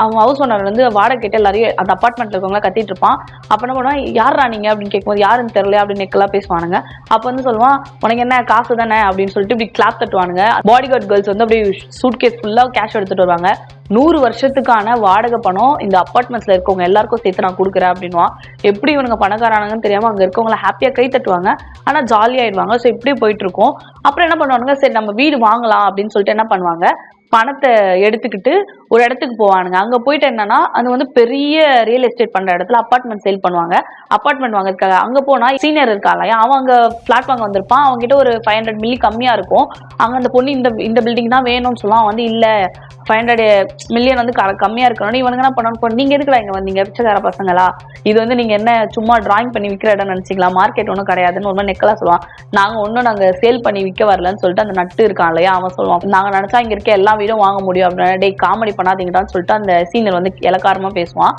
அவங்க house owner வந்து வாடகை கேட்டு எல்லாரையும் அந்த அப்பார்ட்மெண்ட்ல இருக்கவங்க கத்திட்டு இருப்பான். அப்ப என்ன பண்ணுவான், யாரா நீங்க அப்படின்னு கேட்கும்போது யாருன்னு தெரியல அப்படின்னு நெக்கெல்லாம் பேசுவானுங்க. அப்ப வந்து சொல்லுவான், உனக்கு என்ன காசு தானே அப்படின்னு சொல்லிட்டு இப்படி கிளாப் தட்டுவானுங்க. பாடி கார்டு கேர்ள்ஸ் வந்து அப்படியே சூட்கேஸ் ஃபுல்லா கேஷ் எடுத்துட்டு வருவாங்க. 100 வருஷத்துக்கான வாடகை பணம் இந்த அப்பார்ட்மெண்ட்ஸ்ல இருக்கவங்க எல்லாருக்கும் சேர்த்து நான் கொடுக்குறேன் அப்படின்னுவான். எப்படி இவனுங்க பணக்காரானுங்கன்னு தெரியாம அங்க இருக்கவங்கள ஹாப்பியா கை தட்டுவாங்க. ஆனா ஜாலி ஆயிடுவாங்க. ஸோ இப்படி போயிட்டு இருக்கும். அப்புறம் என்ன பண்ணுவானுங்க, சரி நம்ம வீடு வாங்கலாம் அப்படின்னு சொல்லிட்டு என்ன பண்ணுவாங்க, பணத்தை எடுத்துக்கிட்டு ஒரு இடத்துக்கு போவானுங்க. அங்க போயிட்டு என்னன்னா, அது வந்து பெரிய ரியல் எஸ்டேட் பண்ற இடத்துல அப்பார்ட்மெண்ட் சேல் பண்ணுவாங்க. அப்பார்ட்மெண்ட் வாங்குறதுக்காக அங்க போனா சீனியர் இருக்காங்க, அவன் அங்க பிளாட் வாங்க வந்திருப்பான். அவங்க கிட்ட ஒரு 500 மில்லி கம்மியா இருக்கும். அங்க அந்த பொண்ணு இந்த இந்த பில்டிங் தான் வேணும்னு சொல்லுவான். அவன் வந்து இல்ல 500 மில்லியன் வந்து கம்மியா இருக்கணும். இவனுங்க என்ன பண்ணணும், நீங்க எதுக்குடா இங்க வந்தீங்க பிச்சைக்கார பசங்களா, இது வந்து நீங்க என்ன சும்மா டிராயிங் பண்ணி விற்கிற இடம் நினைச்சிங்களா, மார்க்கெட் ஒன்றும் கிடையாதுன்னு ஒரு மாதிரி நெக்கலா சொல்லுவான். நாங்க சேல் பண்ணி விற்க வரலன்னு சொல்லிட்டு அந்த நட்டு இருக்கான் இல்லையா, அவன் சொல்லுவான், நாங்க நினைச்சா இங்க இருக்க எல்லா வீடும் வாங்க முடியும் அப்படின்னு. டே காமெடி பண்ணாதீங்கடான்னு சொல்லிட்டு அந்த சீனியர் வந்து இலக்காரமா பேசுவான்.